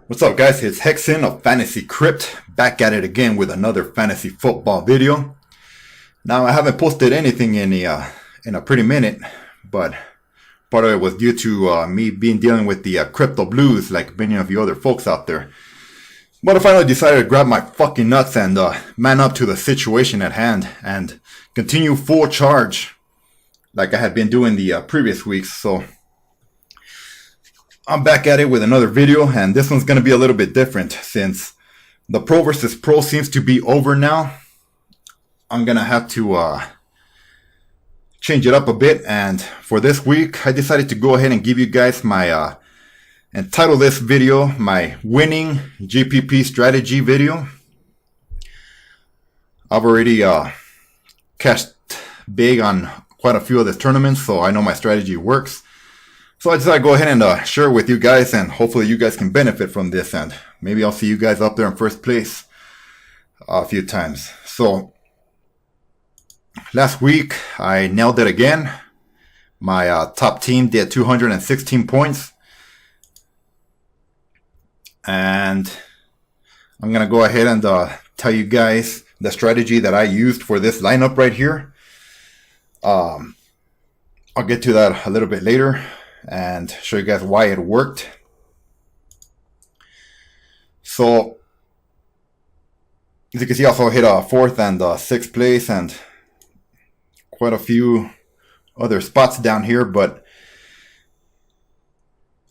What's up, guys? It's Hexen of Fantasy Crypt, back at it again with another fantasy football video. Now, I haven't posted anything in a pretty minute, but part of it was due to me dealing with the crypto blues, like many of you other folks out there. But I finally decided to grab my fucking nuts and man up to the situation at hand and continue full charge, like I had been doing the previous weeks. So I'm back at it with another video, and this one's going to be a little bit different since the Pro versus Pro seems to be over now. I'm going to have to change it up a bit, and for this week I decided to go ahead and give you guys my and title this video my winning GPP strategy video. I've already cashed big on quite a few of the tournaments, so I know my strategy works. So I decided to go ahead and share it with you guys, and hopefully you guys can benefit from this, and maybe I'll see you guys up there in first place a few times. So last week I nailed it again. My top team did 216 points, and I'm going to go ahead and tell you guys the strategy that I used for this lineup right here. I'll get to that a little bit later and show you guys why it worked. So as you can see, I also hit a 4th and 6th place and quite a few other spots down here, but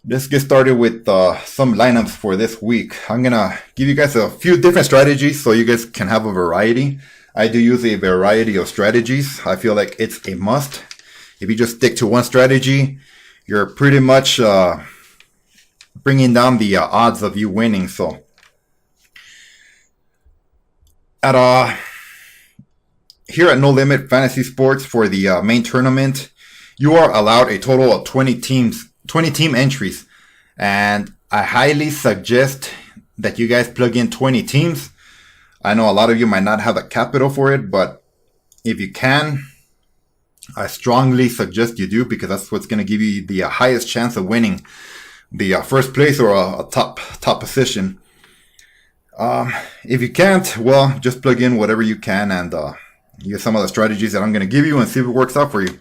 let's get started with some lineups for this week. I'm gonna give you guys a few different strategies so you guys can have a variety. I do use a variety of strategies. I feel like it's a must. If you just stick to one strategy, you're pretty much bringing down the odds of you winning. So here at No Limit Fantasy Sports for the main tournament, you are allowed a total of 20 team entries, and I highly suggest that you guys plug in 20 teams. I know a lot of you might not have the capital for it, but if you can, I strongly suggest you do, because that's what's going to give you the highest chance of winning the first place or a top position. If you can't, well, just plug in whatever you can and use some of the strategies that I'm going to give you and see if it works out for you.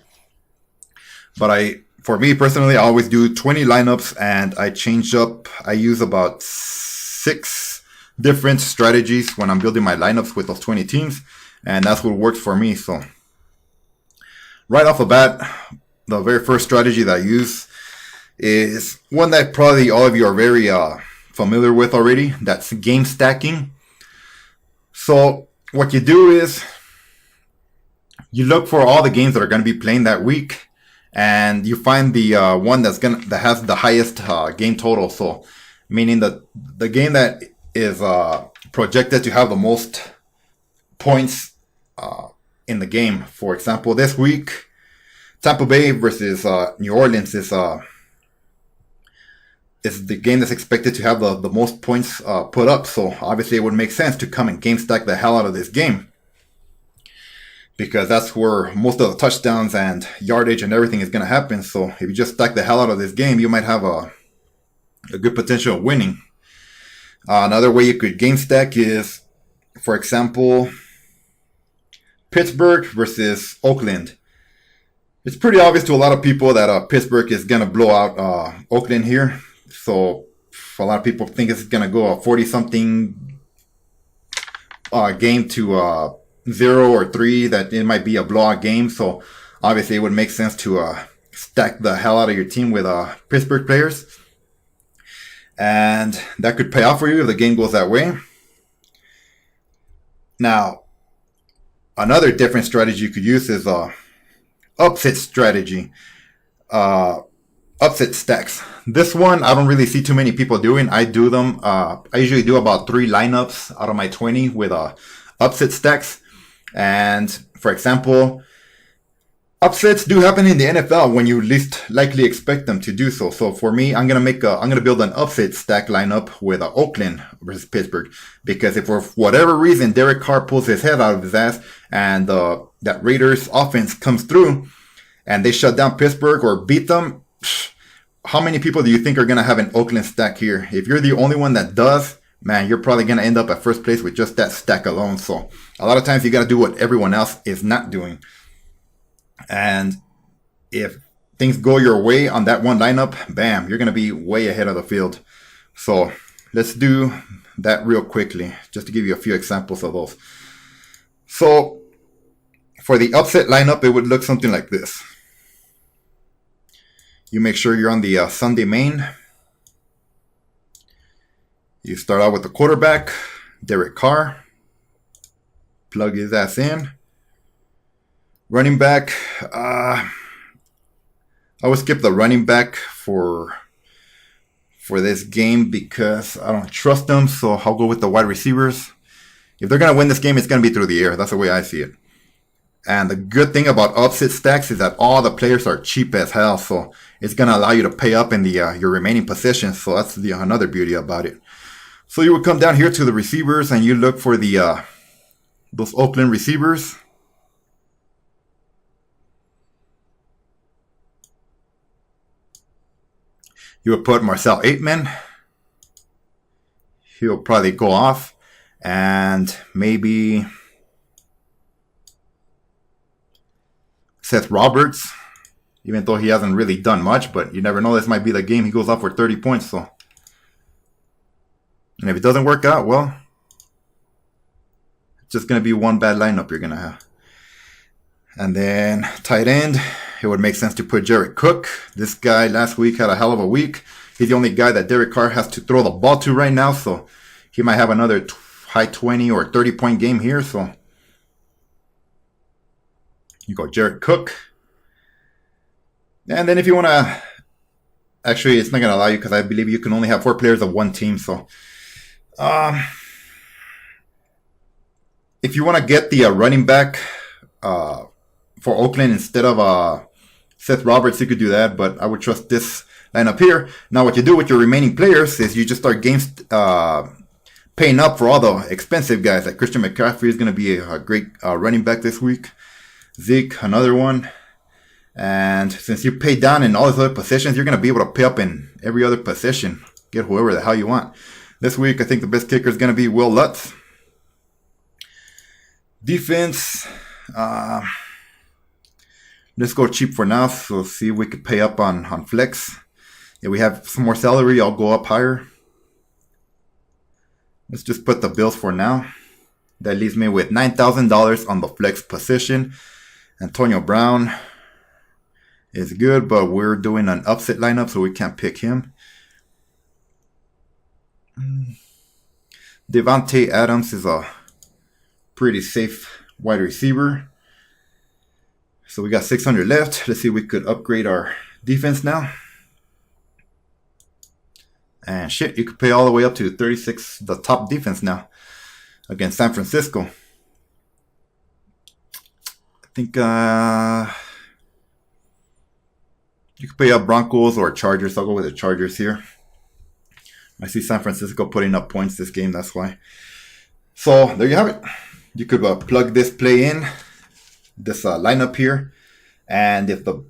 But for me personally, I always do 20 lineups, and I change up. I use about 6 different strategies when I'm building my lineups with those 20 teams, and that's what works for me. So right off the bat, the very first strategy that I use is one that probably all of you are very familiar with already. That's game stacking. So what you do is you look for all the games that are going to be playing that week, and you find the one that has the highest game total. So meaning that the game that is projected to have the most points in the game. For example, this week, Tampa Bay versus New Orleans is the game that's expected to have the most points put up. So obviously it would make sense to come and game stack the hell out of this game, because that's where most of the touchdowns and yardage and everything is going to happen. So if you just stack the hell out of this game, you might have a good potential of winning. Another way you could game stack is, for example, Pittsburgh versus Oakland. It's pretty obvious to a lot of people that Pittsburgh is going to blow out Oakland here. So a lot of people think it's going to go a 40-something game to 0 or 3, that it might be a blowout game. So obviously it would make sense to stack the hell out of your team with Pittsburgh players. And that could pay off for you if the game goes that way. Now, another different strategy you could use is upset strategy. Upset stacks. This one I don't really see too many people doing. I do them. I usually do about 3 lineups out of my 20 with upset stacks. And for example, upsets do happen in the NFL when you least likely expect them to do so. So for me, I'm gonna build an upset stack lineup with Oakland versus Pittsburgh, because if for whatever reason Derek Carr pulls his head out of his ass and that Raiders offense comes through and they shut down Pittsburgh or beat them, how many people do you think are going to have an Oakland stack here? If you're the only one that does, man, you're probably going to end up at first place with just that stack alone. So a lot of times you got to do what everyone else is not doing. And if things go your way on that one lineup, bam, you're going to be way ahead of the field. So let's do that real quickly, just to give you a few examples of those. So for the upset lineup, it would look something like this. You make sure you're on the Sunday main. You start out with the quarterback, Derek Carr. Plug his ass in. Running back, I would skip the running back for this game because I don't trust them, so I'll go with the wide receivers. If they're going to win this game, it's going to be through the air. That's the way I see it. And the good thing about upset stacks is that all the players are cheap as hell, so it's going to allow you to pay up in the your remaining positions. So that's another beauty about it. So you would come down here to the receivers and you look for the those Oakland receivers. You would put Marcel Aitman. He'll probably go off. And maybe Seth Roberts, even though he hasn't really done much, but you never know. This might be the game he goes off for 30 points. So, and if it doesn't work out, well, it's just going to be one bad lineup you're going to have. And then tight end, it would make sense to put Jared Cook. This guy last week had a hell of a week. He's the only guy that Derek Carr has to throw the ball to right now, so he might have another high 20 or 30 point game here. So you go Jared Cook. And then if you want to, actually it's not going to allow you because I believe you can only have 4 players of one team. So if you want to get the running back for Oakland instead of Seth Roberts, you could do that, but I would trust this lineup here. Now what you do with your remaining players is you just start games paying up for all the expensive guys. Like Christian McCaffrey is going to be a great running back this week. Zeke, another one. And since you pay down in all those other positions, you're going to be able to pay up in every other position. Get whoever the hell you want. This week, I think the best kicker is going to be Will Lutz. Defense, let's go cheap for now. So see if we could pay up on flex. If we have some more salary, I'll go up higher. Let's just put the Bills for now. That leaves me with $9,000 on the flex position. Antonio Brown is good, but we're doing an upset lineup, so we can't pick him. Devontae Adams is a pretty safe wide receiver. So we got 600 left. Let's see if we could upgrade our defense now. And shit, you could pay all the way up to 36, the top defense now against San Francisco. I think you could pay up Broncos or Chargers. I'll go with the Chargers here. I see San Francisco putting up points this game, that's why. So there you have it. You could plug this play in, this lineup here, and if the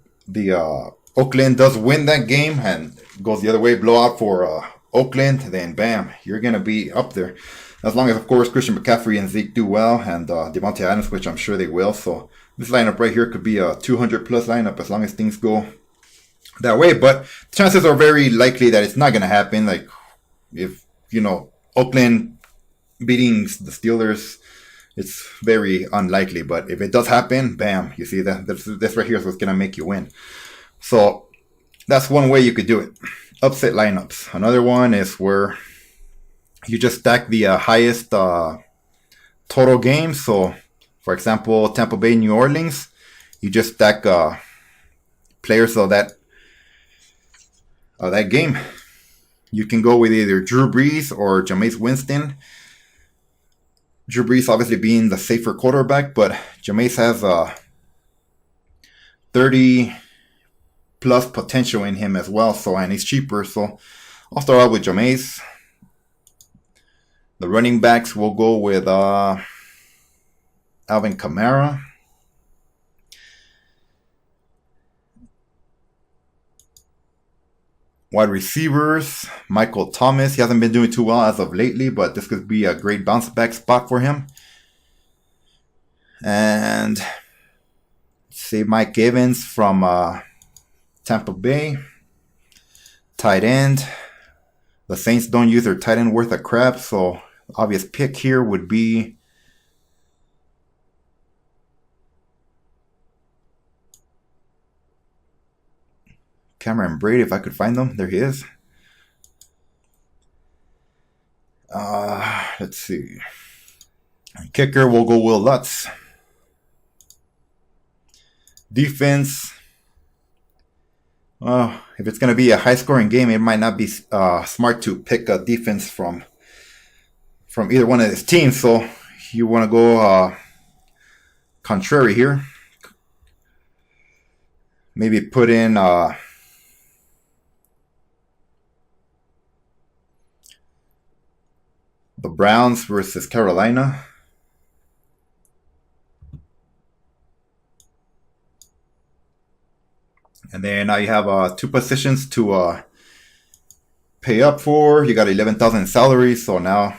Oakland does win that game and goes the other way, blowout for Oakland, then bam, you're going to be up there. As long as, of course, Christian McCaffrey and Zeke do well, and Devontae Adams, which I'm sure they will. So this lineup right here could be a 200-plus lineup as long as things go that way. But chances are very likely that it's not going to happen. Like, if, Oakland beating the Steelers, it's very unlikely. But if it does happen, bam, you see that this right here is what's going to make you win. So that's one way you could do it. Upset lineups. Another one is where you just stack the highest total games. So, for example, Tampa Bay, New Orleans, you just stack players of that game. You can go with either Drew Brees or Jameis Winston. Drew Brees obviously being the safer quarterback, but Jameis has 30 plus potential in him as well. So, and he's cheaper. So I'll start out with Jameis. The running backs will go with Alvin Kamara. Wide receivers, Michael Thomas. He hasn't been doing too well as of lately, but this could be a great bounce back spot for him. And say Mike Evans from Tampa Bay. Tight end. The Saints don't use their tight end worth a crap, so obvious pick here would be Cameron Brate, if I could find them. There he is. Let's see. Kicker, we'll go Will Lutz. Defense. If it's going to be a high-scoring game, it might not be smart to pick a defense from either one of his teams. So you want to go contrary here. Maybe put in the Browns versus Carolina. And then now you have 2 positions to pay up for. You got 11,000 in salary, so now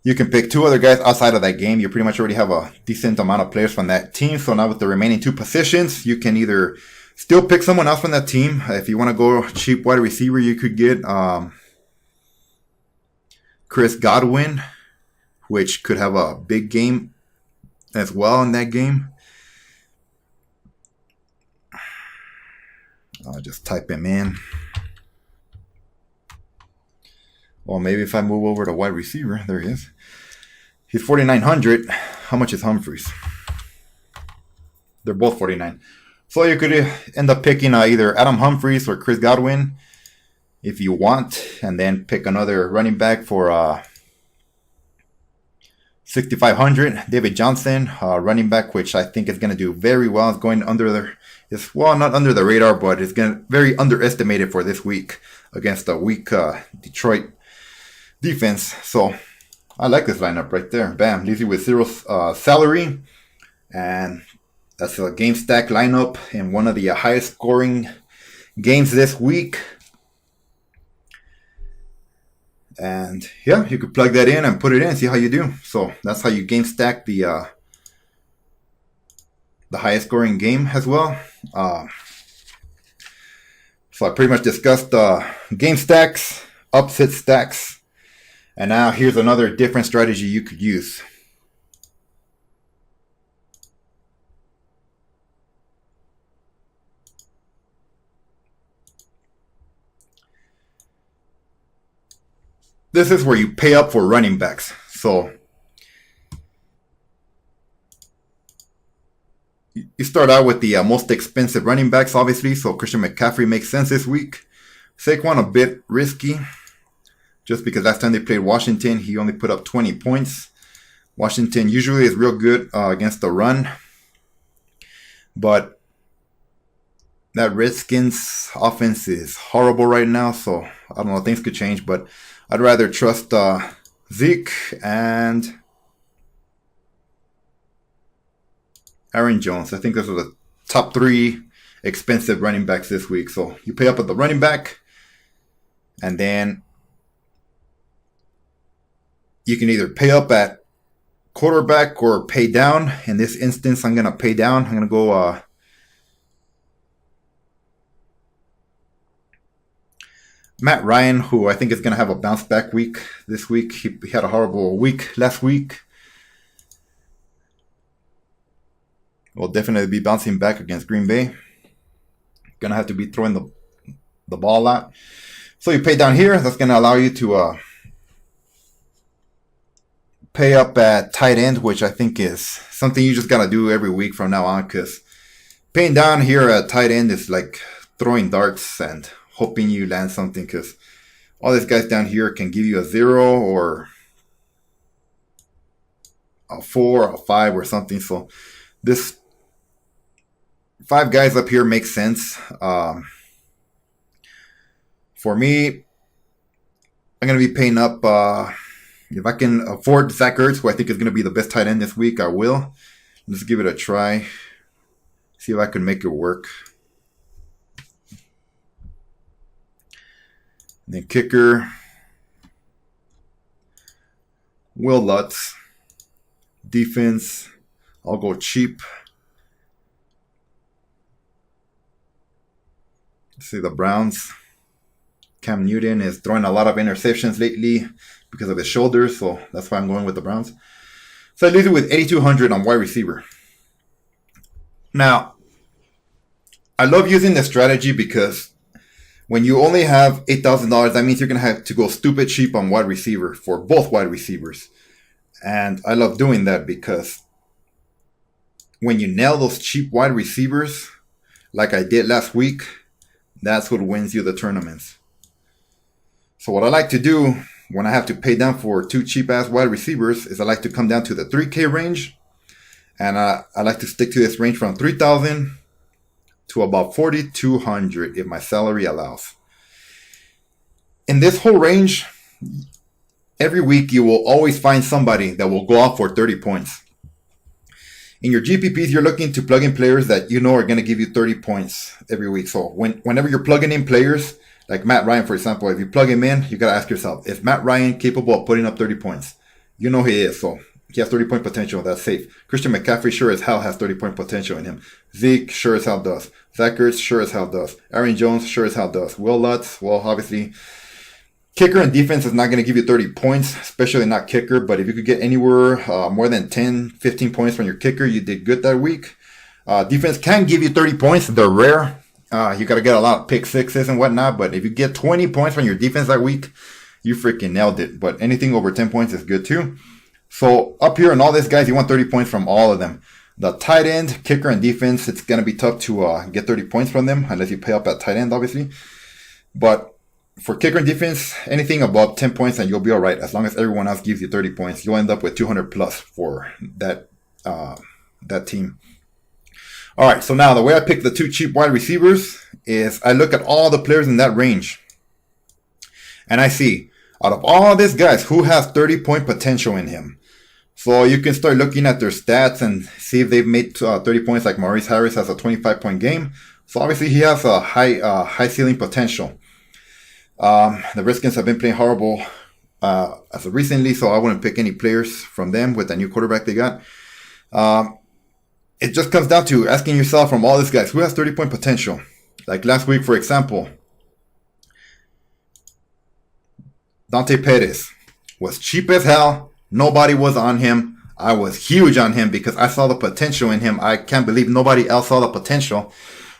you can pick 2 other guys outside of that game. You pretty much already have a decent amount of players from that team. So now with the remaining 2 positions, you can either still pick someone else from that team. If you want to go cheap wide receiver, you could get Chris Godwin, which could have a big game as well in that game. I'll just type him in. Well, maybe if I move over to wide receiver, there he is. He's 4,900. How much is Humphries? They're both 49. So you could end up picking either Adam Humphries or Chris Godwin if you want, and then pick another running back for 6,500. David Johnson, running back, which I think is going to do very well. It's going under not under the radar, but it's going to very underestimated for this week against a weak Detroit defense. So I like this lineup right there. Bam, leaves you with 0 salary, and that's a game stack lineup in one of the highest scoring games this week. And yeah, you could plug that in and put it in and see how you do. So that's how you game stack the highest scoring game as well. So I pretty much discussed game stacks, upset stacks, and now here's another different strategy you could use. This is where you pay up for running backs. So you start out with the most expensive running backs, obviously. So Christian McCaffrey makes sense this week. Saquon a bit risky, just because last time they played Washington, he only put up 20 points. Washington usually is real good against the run, but that Redskins offense is horrible right now. So I don't know, things could change, but I'd rather trust Zeke and Aaron Jones. I think those are the top 3 expensive running backs this week. So you pay up at the running back, and then you can either pay up at quarterback or pay down. In this instance, I'm going to pay down. I'm going to go Matt Ryan, who I think is going to have a bounce back week this week. He had a horrible week last week. Will definitely be bouncing back against Green Bay. Going to have to be throwing the ball a lot. So you pay down here. That's going to allow you to pay up at tight end, which I think is something you just got to do every week from now on, because paying down here at tight end is like throwing darts and hoping you land something, because all these guys down here can give you a 0 or a 4 or a 5 or something. So this 5 guys up here makes sense. For me, I'm going to be paying up. If I can afford Zach Ertz, who I think is going to be the best tight end this week, I will. Let's give it a try. See if I can make it work. Then kicker, Will Lutz. Defense, I'll go cheap. Let's see the Browns. Cam Newton is throwing a lot of interceptions lately because of his shoulders, so that's why I'm going with the Browns. So I leave it with 8,200 on wide receiver. Now, I love using this strategy because when you only have $8,000, that means you're going to have to go stupid cheap on wide receiver for both wide receivers. And I love doing that because when you nail those cheap wide receivers, like I did last week, that's what wins you the tournaments. So what I like to do when I have to pay down for two cheap-ass wide receivers is I like to come down to the 3K range. And I like to stick to this range from 3,000 to about 4,200 if my salary allows. In this whole range, every week you will always find somebody that will go off for 30 points. In your GPPs, you're looking to plug in players that you know are going to give you 30 points every week. So whenever you're plugging in players, like Matt Ryan, for example, if you plug him in, you got to ask yourself, is Matt Ryan capable of putting up 30 points? You know he is, so he has 30-point potential. That's safe. Christian McCaffrey sure as hell has 30-point potential in him. Zeke sure as hell does. Zach Ertz sure as hell does. Aaron Jones sure as hell does. Will Lutz, well, obviously, kicker and defense is not going to give you 30 points, especially not kicker. But if you could get anywhere more than 10, 15 points from your kicker, you did good that week. Defense can give you 30 points. They're rare. You got to get a lot of pick sixes and whatnot. But if you get 20 points from your defense that week, you freaking nailed it. But anything over 10 points is good too. So up here in all this, guys, you want 30 points from all of them. The tight end, kicker, and defense, it's going to be tough to get 30 points from them unless you pay up at tight end, obviously. But for kicker and defense, anything above 10 points and you'll be all right. As long as everyone else gives you 30 points, you'll end up with 200 plus for that team. All right, so now the way I pick the two cheap wide receivers is I look at all the players in that range. And I see, out of all these guys, who has 30-point potential in him? So you can start looking at their stats and see if they've made 30 points, like Maurice Harris has a 25-point game. So obviously he has a high ceiling potential. The Redskins have been playing horrible as of recently, so I wouldn't pick any players from them with the new quarterback they got. It just comes down to asking yourself from all these guys, who has 30-point potential? Like last week, for example, Dante Pettis was cheap as hell. Nobody was on him. I was huge on him because I saw the potential in him. I can't believe nobody else saw the potential.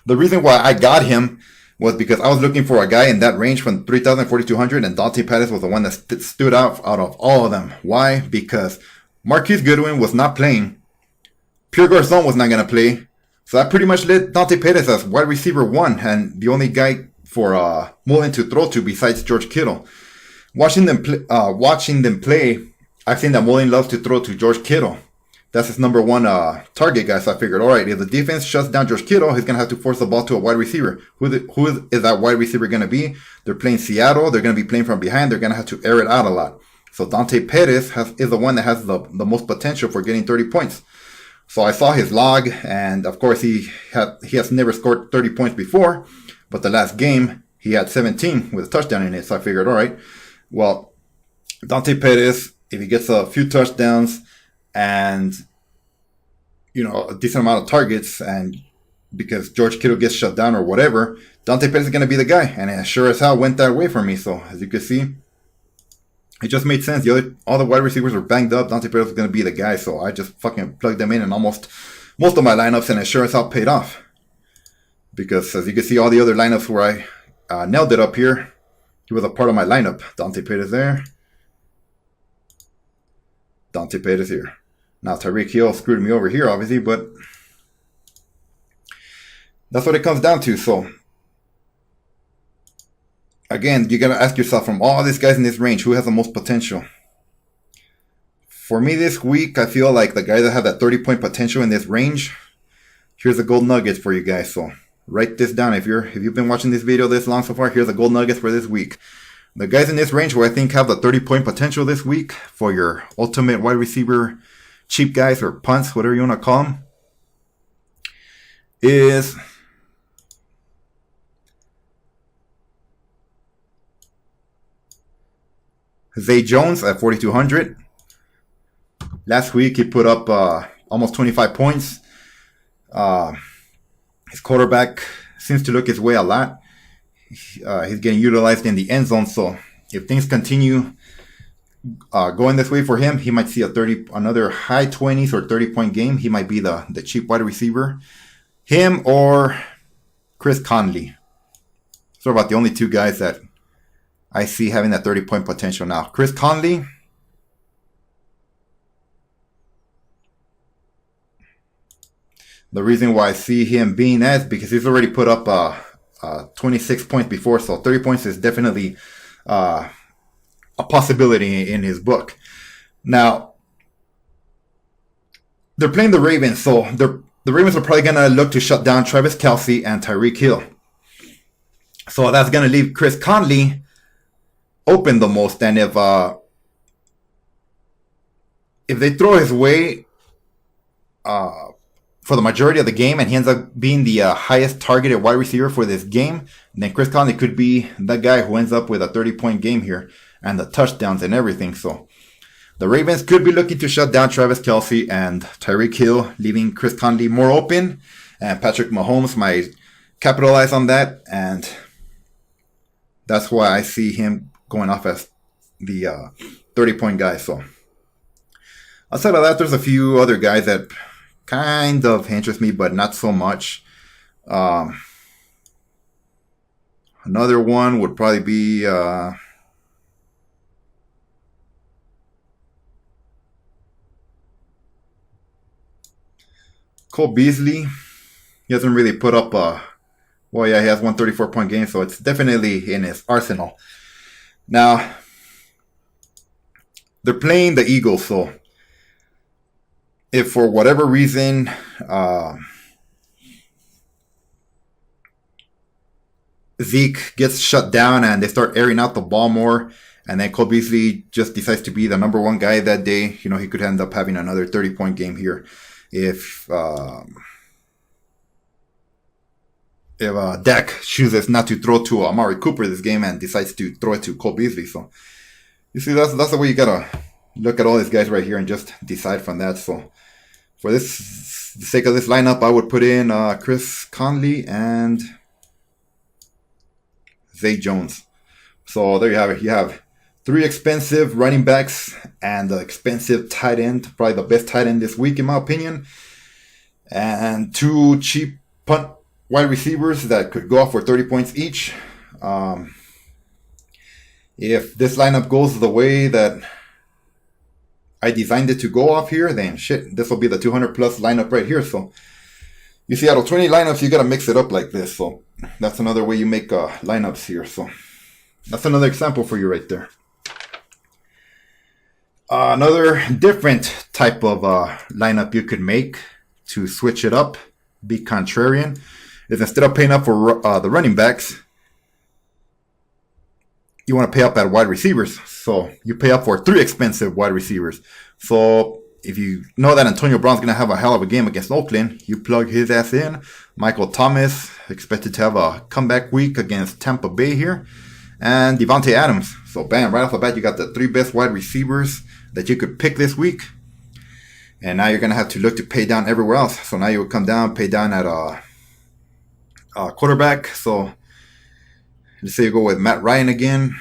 The reason why I got him was because I was looking for a guy in that range from 3,000 to 4,200, and Dante Pettis was the one that stood out of all of them. Why? Because Marquise Goodwin was not playing. Pierre Garçon was not going to play. So I pretty much let Dante Pettis as wide receiver 1 and the only guy for Mullen to throw to besides George Kittle. Watching them play, I've seen that Mullen loves to throw to George Kittle. That's his number one target guy. So I figured, all right, if the defense shuts down George Kittle, he's going to have to force the ball to a wide receiver. Who is that wide receiver going to be? They're playing Seattle. They're going to be playing from behind. They're going to have to air it out a lot. So Dante Pettis is the one that has the most potential for getting 30 points. So I saw his log, and of course he has never scored 30 points before, but the last game he had 17 with a touchdown in it. So I figured, all right, well, Dante Pettis, if he gets a few touchdowns and a decent amount of targets, and because George Kittle gets shut down or whatever, Dante Pettis is going to be the guy, and it sure as hell went that way for me. So as you can see, it just made sense. All the wide receivers were banged up. Dante Pettis was going to be the guy, so I just fucking plugged them in almost most of my lineups, and it sure as hell paid off. Because as you can see, all the other lineups where I nailed it up here, he was a part of my lineup. Dante Pettis there. Dante Pettis here. Now Tyreek Hill screwed me over here, obviously, but that's what it comes down to. So again, you gotta ask yourself, from all these guys in this range, who has the most potential? For me this week, I feel like the guys that have that 30-point potential in this range, here's the gold nuggets for you guys. So write this down. If you've been watching this video this long so far, here's the gold nuggets for this week. The guys in this range who I think have the 30-point potential this week for your ultimate wide receiver cheap guys or punts, whatever you want to call them, is Zay Jones at 4,200. Last week he put up almost 25 points. His quarterback seems to look his way a lot. He's getting utilized in the end zone, so if things continue going this way for him, he might see another high 20s or 30-point game. He might be the cheap wide receiver. Him or Chris Conley. So about the only two guys that I see having that 30-point potential now. Chris Conley. The reason why I see him being that is because he's already put up 26 points before, so 30 points is definitely a possibility in his book. Now, they're playing the Ravens, so the Ravens are probably going to look to shut down Travis Kelce and Tyreek Hill. So that's going to leave Chris Conley open the most, and if they throw his way for the majority of the game and he ends up being the highest targeted wide receiver for this game, then Chris Conley could be that guy who ends up with a 30-point game here and the touchdowns and everything. So the Ravens could be looking to shut down Travis Kelce and Tyreek Hill, leaving Chris Conley more open, and Patrick Mahomes might capitalize on that, and that's why I see him going off as the 30-point guy. So outside of that, there's a few other guys that kind of interest me, but not so much. Another one would probably be Cole Beasley. He hasn't really put up well, yeah, he has 134-point game, so it's definitely in his arsenal. Now, they're playing the Eagles, so if for whatever reason Zeke gets shut down and they start airing out the ball more, and then Cole Beasley just decides to be the number one guy that day, he could end up having another 30-point game here. If Dak chooses not to throw to Amari Cooper this game and decides to throw it to Cole Beasley. So, you see, that's the way you gotta look at all these guys right here and just decide from that. So, for the sake of this lineup, I would put in Chris Conley and Zay Jones. So, there you have it. You have 3 expensive running backs and the expensive tight end, probably the best tight end this week in my opinion, and 2 cheap punt wide receivers that could go off for 30 points each. If this lineup goes the way that I designed it to go off here, then shit, this will be the 200 plus lineup right here. So you see, out of 20 lineups, you got to mix it up like this. So that's another way you make lineups here. So that's another example for you right there. Another different type of lineup you could make to switch it up, be contrarian, is instead of paying up for the running backs, you want to pay up at wide receivers. So you pay up for 3 expensive wide receivers. So if you know that Antonio Brown's going to have a hell of a game against Oakland, you plug his ass in. Michael Thomas expected to have a comeback week against Tampa Bay here. And Devontae Adams. So bam, right off the bat, you got the 3 best wide receivers that you could pick this week. And now you're going to have to look to pay down everywhere else. So now you would come down, pay down at quarterback. So let's say you go with Matt Ryan again.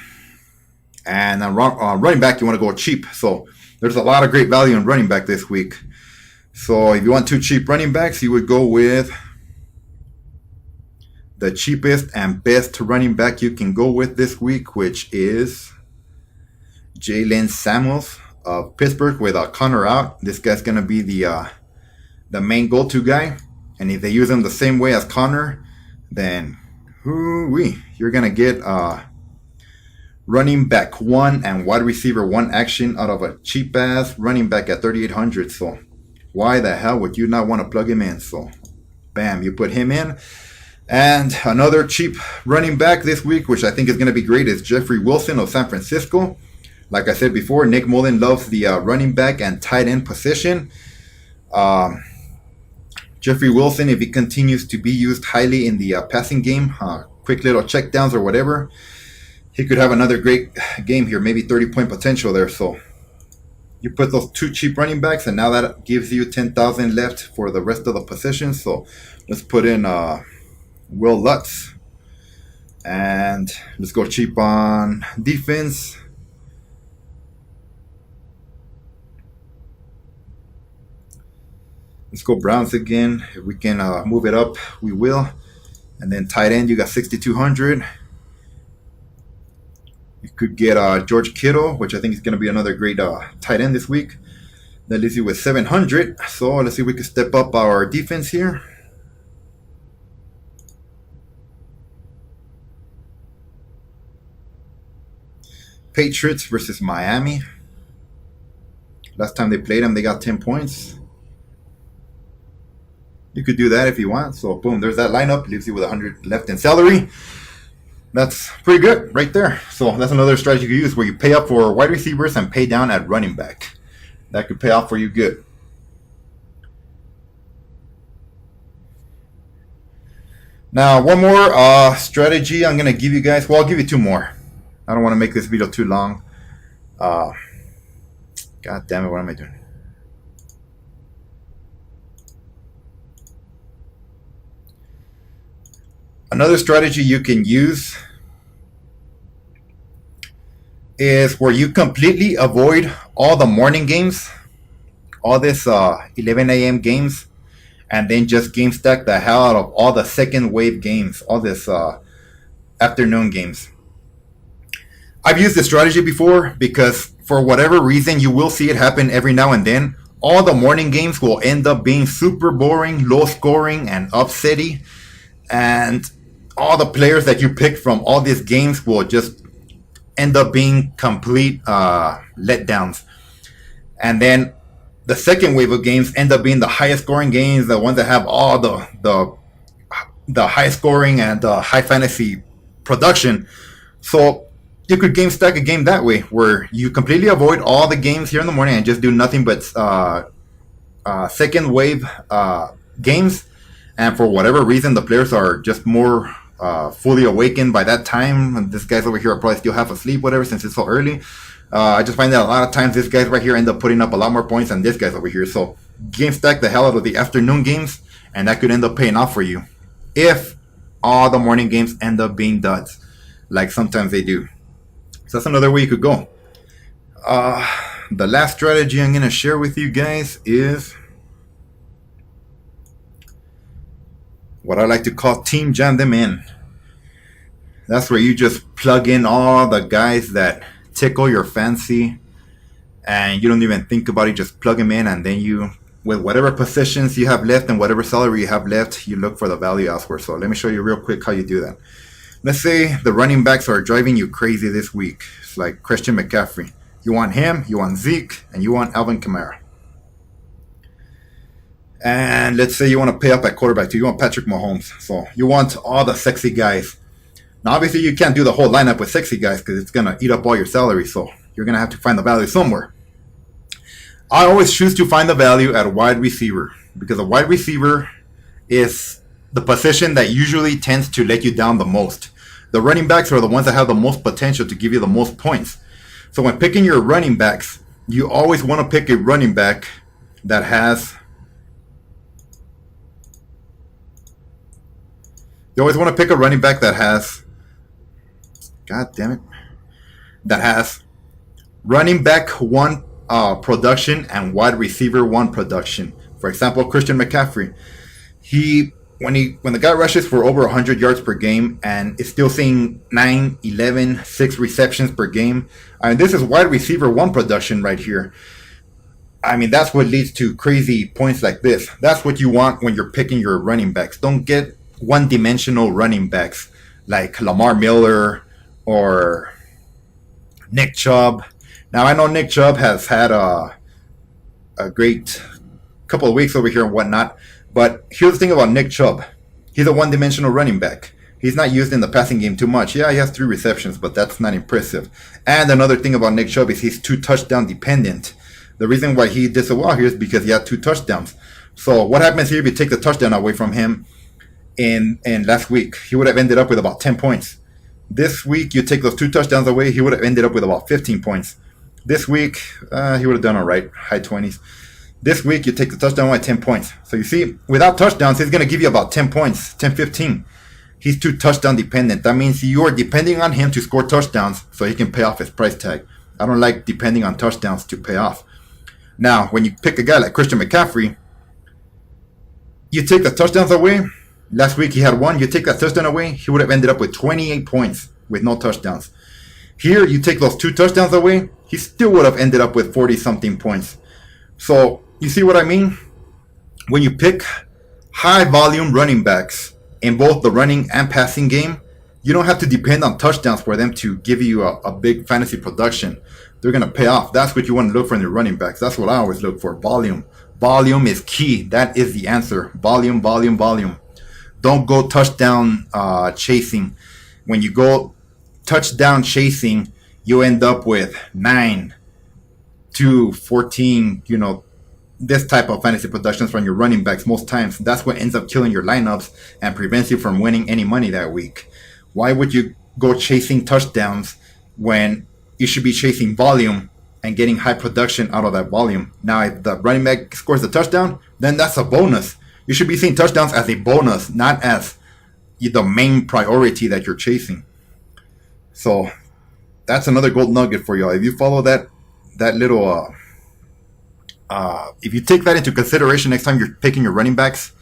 And then running back, you want to go cheap. So there's a lot of great value in running back this week. So if you want 2 cheap running backs, you would go with the cheapest and best running back you can go with this week, which is Jalen Samuels of Pittsburgh with Connor out. This guy's going to be the main go-to guy. And if they use him the same way as Connor, then you're going to get running back 1 and wide receiver 1 action out of a cheap-ass running back at 3,800. So why the hell would you not want to plug him in? So bam, you put him in. And another cheap running back this week, which I think is going to be great, is Jeffrey Wilson of San Francisco. Like I said before, Nick Mullen loves the running back and tight end position. Jeffrey Wilson, if he continues to be used highly in the passing game, quick little checkdowns or whatever, he could have another great game here, maybe 30-point potential there. So you put those two cheap running backs, and now that gives you 10,000 left for the rest of the positions. So let's put in Will Lutz, and let's go cheap on defense. Let's go Browns again. If we can move it up, we will. And then tight end, you got 6,200. You could get George Kittle, which I think is going to be another great tight end this week. That leaves you with 700. So let's see if we can step up our defense here. Patriots versus Miami. Last time they played them, they got 10 points. You could do that if you want. So boom, there's that lineup. Leaves you with 100 left in salary. That's pretty good right there. So that's another strategy you can use where you pay up for wide receivers and pay down at running back. That could pay off for you good. Now, one more strategy I'm going to give you guys. Well, I'll give you two more. I don't want to make this video too long. God damn it, what am I doing? Another strategy you can use is where you completely avoid all the morning games, all this 11 a.m. games, and then just game stack the hell out of all the second wave games, all this afternoon games. I've used this strategy before because for whatever reason, you will see it happen every now and then. All the morning games will end up being super boring, low scoring, and upsetty. And all the players that you pick from all these games will just end up being complete letdowns. And then the second wave of games end up being the highest scoring games, the ones that have all the high scoring and high fantasy production. So you could game stack a game that way, where you completely avoid all the games here in the morning and just do nothing but second wave games. And for whatever reason, the players are just more fully awakened by that time. And this guy's over here are probably still half asleep, whatever, since it's so early. I just find that a lot of times this guys right here end up putting up a lot more points than this guy's over here. So game stack the hell out of the afternoon games, and that could end up paying off for you if all the morning games end up being duds, like sometimes they do. So that's another way you could go. The last strategy I'm going to share with you guys is what I like to call team jam them in. That's where you just plug in all the guys that tickle your fancy and you don't even think about it, just plug them in, and then you, with whatever positions you have left and whatever salary you have left, you look for the value elsewhere. So let me show you real quick how you do that. Let's say the running backs are driving you crazy this week. It's like Christian McCaffrey. You want him, you want Zeke, and you want Alvin Kamara. And let's say you want to pay up at quarterback too. You want Patrick Mahomes. So you want all the sexy guys. Now, obviously, you can't do the whole lineup with sexy guys because it's going to eat up all your salary. So you're going to have to find the value somewhere. I always choose to find the value at a wide receiver because a wide receiver is the position that usually tends to let you down the most. The running backs are the ones that have the most potential to give you the most points. So when picking your running backs, you always want to pick a running back that has... You always want to pick a running back that has... God damn it. That has running back 1 production and wide receiver 1 production. For example, Christian McCaffrey. When the guy rushes for over 100 yards per game and is still seeing 9, 11, 6 receptions per game. I mean, this is wide receiver 1 production right here. I mean, that's what leads to crazy points like this. That's what you want when you're picking your running backs. Don't get one-dimensional running backs like Lamar Miller or Nick Chubb. Now, I know Nick Chubb has had a great couple of weeks over here and whatnot. But here's the thing about Nick Chubb. He's a one-dimensional running back. He's not used in the passing game too much. Yeah, he has 3 receptions, but that's not impressive. And another thing about Nick Chubb is he's 2 touchdown dependent. The reason why he did so well here is because he had 2 touchdowns. So what happens here if you take the touchdown away from him in last week? He would have ended up with about 10 points. This week, you take those 2 touchdowns away, he would have ended up with about 15 points. This week, he would have done all right, high 20s. This week, you take the touchdown away, 10 points. So you see, without touchdowns, he's going to give you about 10 points, 10, 15. He's too touchdown dependent. That means you are depending on him to score touchdowns so he can pay off his price tag. I don't like depending on touchdowns to pay off. Now, when you pick a guy like Christian McCaffrey, you take the touchdowns away. Last week he had 1. You take that touchdown away, he would have ended up with 28 points with no touchdowns. Here, you take those 2 touchdowns away, he still would have ended up with 40-something points. So, you see what I mean? When you pick high volume running backs in both the running and passing game, you don't have to depend on touchdowns for them to give you a big fantasy production. They're going to pay off. That's what you want to look for in your running backs. That's what I always look for. Volume. Volume is key. That is the answer. Volume, volume, volume. Don't go touchdown chasing. When you go touchdown chasing, you end up with 9, 2, 14, this type of fantasy productions from your running backs most times. That's what ends up killing your lineups and prevents you from winning any money that week. Why would you go chasing touchdowns when you should be chasing volume and getting high production out of that volume? Now, if the running back scores a touchdown, then that's a bonus. You should be seeing touchdowns as a bonus, not as the main priority that you're chasing. So that's another gold nugget for y'all. If you follow that little, if you take that into consideration next time you're picking your running backs,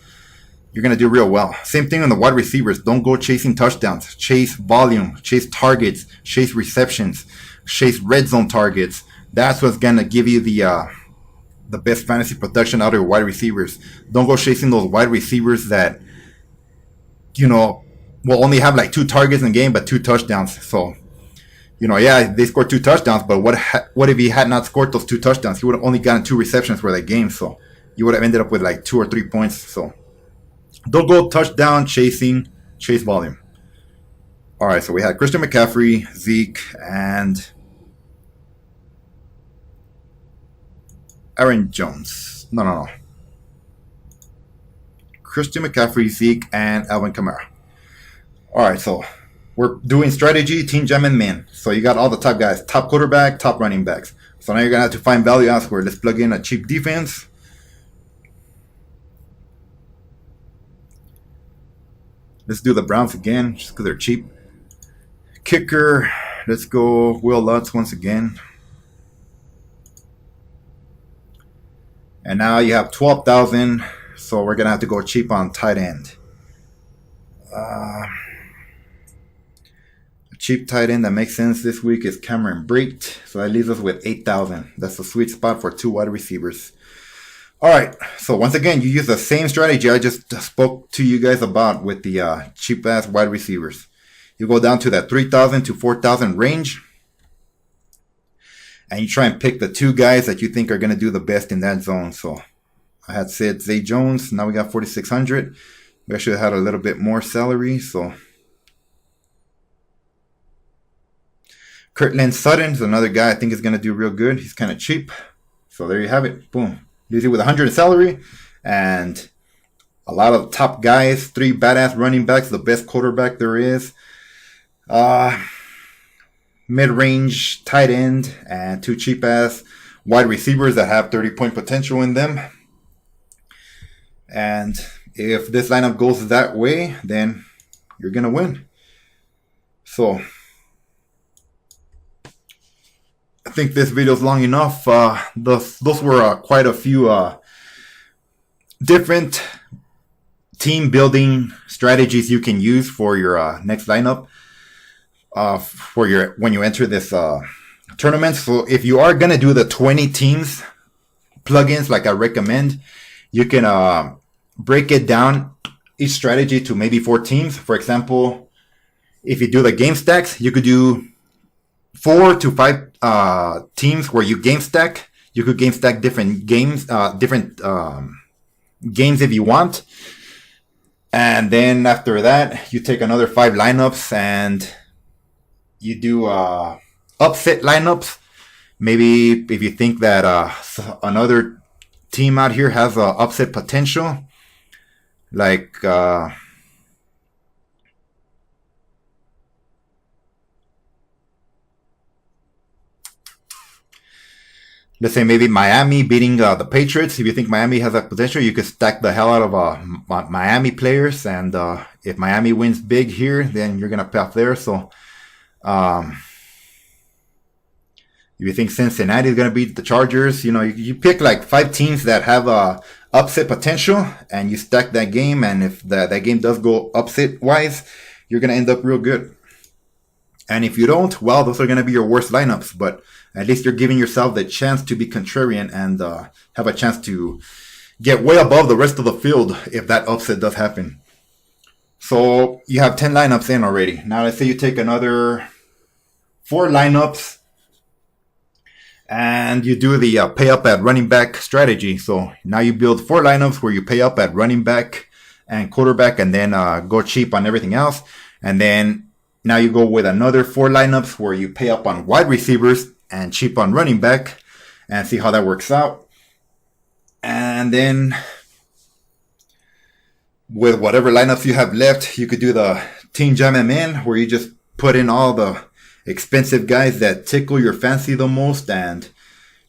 you're going to do real well. Same thing on the wide receivers. Don't go chasing touchdowns. Chase volume, chase targets, chase receptions, chase red zone targets. That's what's going to give you the best fantasy production out of your wide receivers. Don't go chasing those wide receivers that, will only have like 2 targets in a game, but 2 touchdowns. So, they scored 2 touchdowns, but what if he had not scored those 2 touchdowns? He would have only gotten 2 receptions for that game. So you would have ended up with like 2 or 3 points. So don't go touchdown chasing, chase volume. All right. So we had Christian McCaffrey, Zeke, and Aaron Jones. No. Christian McCaffrey, Zeke, and Alvin Kamara. All right, so we're doing strategy, team gem, and min. So you got all the top guys, top quarterback, top running backs. So now you're going to have to find value elsewhere. Let's plug in a cheap defense. Let's do the Browns again, just because they're cheap. Kicker, let's go Will Lutz once again. And now you have 12,000, so we're going to have to go cheap on tight end. A cheap tight end that makes sense this week is Cameron Brate, so that leaves us with 8,000. That's a sweet spot for 2 wide receivers. All right, so once again, you use the same strategy I just spoke to you guys about with the cheap-ass wide receivers. You go down to that 3,000 to 4,000 range, and you try and pick the 2 guys that you think are going to do the best in that zone. So I had said Zay Jones. Now we got 4,600. We should have had a little bit more salary. So Cortland Sutton is another guy I think is going to do real good. He's kind of cheap. So there you have it. Boom. Leaves you with 100 salary and a lot of top guys. 3 badass running backs. The best quarterback there is. Mid-range tight end and 2 cheap-ass wide receivers that have 30-point potential in them. And if this lineup goes that way, then you're going to win. So I think this video is long enough. Those were quite a few different team building strategies you can use for your next lineup. When you enter this tournament. So if you are gonna do the 20 teams plugins like I recommend, you can break it down each strategy to maybe 4 teams. For example, if you do the game stacks, you could do 4 to 5 teams where you game stack. You could game stack different games, games if you want. And then after that, you take another 5 lineups and you do upset lineups. Maybe if you think that another team out here has upset potential, like let's say maybe Miami beating the Patriots. If you think Miami has that potential, you could stack the hell out of Miami players. And if Miami wins big here, then you're going to pay off there. So if you think Cincinnati is going to beat the Chargers, you pick like 5 teams that have upset potential and you stack that game. And if that game does go upset wise, you're going to end up real good. And if you don't, well, those are going to be your worst lineups. But at least you're giving yourself the chance to be contrarian and have a chance to get way above the rest of the field if that upset does happen. So you have 10 lineups in already. Now let's say you take another 4 lineups and you do the pay up at running back strategy. So now you build 4 lineups where you pay up at running back and quarterback and then go cheap on everything else. And then now you go with another 4 lineups where you pay up on wide receivers and cheap on running back and see how that works out. And then with whatever lineups you have left, you could do the Team Jam 'em in where you just put in all the expensive guys that tickle your fancy the most and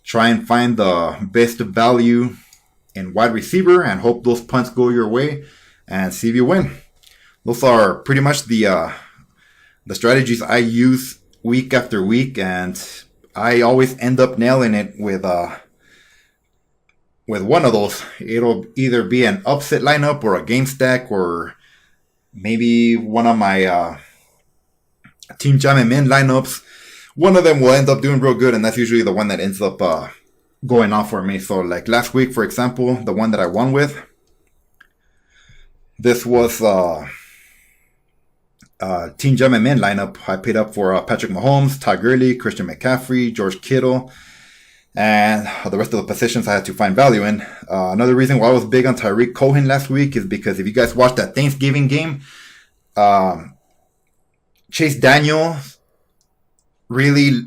try and find the best value in wide receiver and hope those punts go your way and see if you win. Those are pretty much the strategies I use week after week, and I always end up nailing it with one of those. It'll either be an upset lineup or a game stack or maybe one of my Team Jam 'em in lineups. One of them will end up doing real good, and that's usually the one that ends up going off for me. So like last week, for example, the one that I won with, this was Team Jam 'em in lineup. I paid up for Patrick Mahomes, Todd Gurley, Christian McCaffrey, George Kittle, and the rest of the positions I had to find value in. Another reason why I was big on Tyreek Cohen last week is because if you guys watched that Thanksgiving game, Chase Daniel really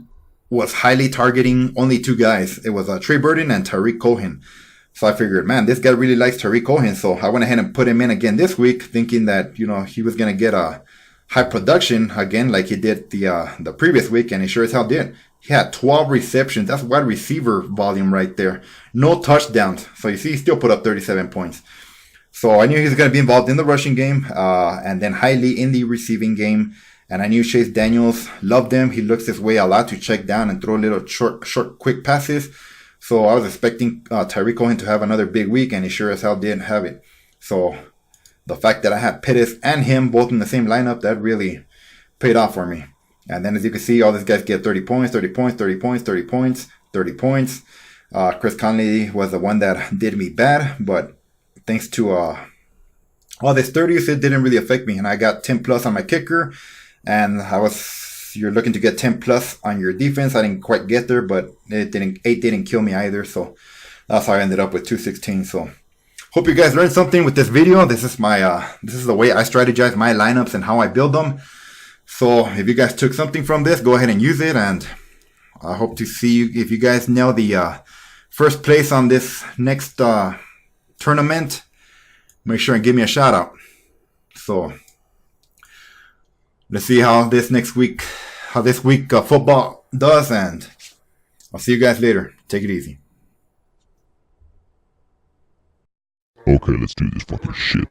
was highly targeting only 2 guys. It was Trey Burton and Tyreek Cohen. So I figured, man, this guy really likes Tyreek Cohen. So I went ahead and put him in again this week, thinking that, he was going to get a high production again like he did the previous week, and he sure as hell did. He had 12 receptions. That's wide receiver volume right there. No touchdowns. So you see, he still put up 37 points. So I knew he was going to be involved in the rushing game and then highly in the receiving game. And I knew Chase Daniels loved him. He looks his way a lot to check down and throw little short, quick passes. So I was expecting Tyreek Cohen to have another big week, and he sure as hell didn't have it. So the fact that I had Pettis and him both in the same lineup, that really paid off for me. And then as you can see, all these guys get 30 points, 30 points, 30 points, 30 points, 30 points. Chris Conley was the one that did me bad, but thanks to all this 30s, it didn't really affect me. And I got 10 plus on my kicker, and you're looking to get 10 plus on your defense. I didn't quite get there, but 8 didn't kill me either. So that's how I ended up with 216. So hope you guys learned something with this video. This is the way I strategize my lineups and how I build them. So if you guys took something from this, go ahead and use it. And I hope to see you if you guys nail the first place on this next tournament. Make sure and give me a shout out. So let's see how this week football does, and I'll see you guys later. Take it easy. Okay, let's do this fucking shit.